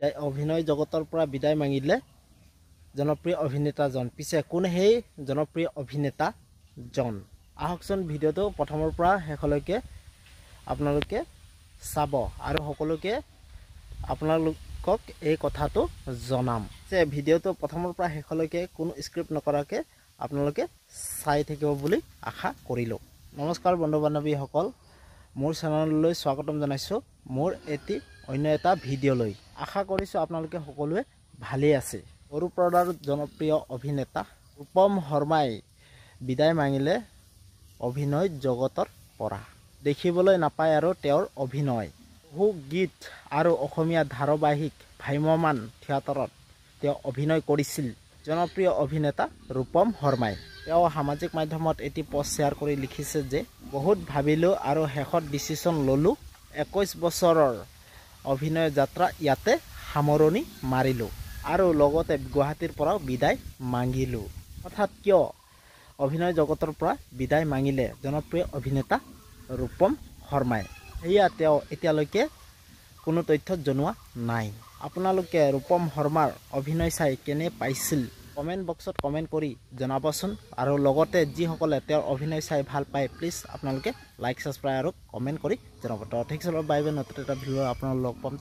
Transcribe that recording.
অভিনয় জগতৰ পৰা বিদায় মাগিলে জনপ্ৰিয় অভিনেতাজন। পিছে কোন সেই জনপ্ৰিয় অভিনেতাজন? আহকচোন ভিডিঅ'টো প্ৰথমৰ পৰা শেষলৈকে আপোনালোকে চাব আৰু সকলোকে আপোনালোকক এই কথাটো জনাম যে ভিডিঅ'টো প্ৰথমৰ পৰা শেষলৈকে কোনো স্ক্ৰিপ্ট নকৰাকৈ আপোনালোকে চাই থাকিব বুলি আশা কৰিলোঁ। নমস্কাৰ বন্ধু বান্ধৱীসকল, মোৰ চেনেললৈ স্বাগতম জনাইছোঁ মোৰ এটি অন্য এটা ভিডিঅ'লৈ। আশা কৰিছোঁ আপোনালোকে সকলোৱে ভালেই আছে। সৰুপৰ্দাৰ জনপ্ৰিয় অভিনেতা ৰূপম শৰ্মাই বিদায় মাগিলে অভিনয় জগতৰ পৰা। দেখিবলৈ নাপায় আৰু তেওঁৰ অভিনয়। বহু গীত আৰু অসমীয়া ধাৰাবাহিক ভ্ৰাম্যমাণ থিয়েটাৰত তেওঁ অভিনয় কৰিছিল। জনপ্ৰিয় অভিনেতা ৰূপম শৰ্মাই তেওঁ সামাজিক মাধ্যমত এটি পোষ্ট শ্বেয়াৰ কৰি লিখিছে যে বহুত ভাবিলোঁ আৰু শেষত ডিচিশ্যন ল'লোঁ। 21 বছৰৰ অভিনয় যাত্ৰা ইয়াতে সামৰণি মাৰিলোঁ আৰু লগতে গুৱাহাটীৰ পৰাও বিদায় মাগিলোঁ। অৰ্থাৎ কিয় অভিনয় জগতৰ পৰা বিদায় মাগিলে জনপ্ৰিয় অভিনেতা ৰূপম শৰ্মাই, সেয়া তেওঁ এতিয়ালৈকে কোনো তথ্য জনোৱা নাই। আপোনালোকে ৰূপম শৰ্মাৰ অভিনয় চাই কেনে পাইছিল কমেণ্ট বক্সত কমেণ্ট কৰি জনাবচোন। আৰু লগতে যিসকলে তেওঁৰ অভিনয় চাই ভাল পায় প্লিজ আপোনালোকে লাইক ছাবস্ক্ৰাইব আৰু কমেণ্ট কৰি জনাব। ঠিক আছে, বাই বাই, নতুন এটা ভিডিঅ' আপোনালোক লগ পাম।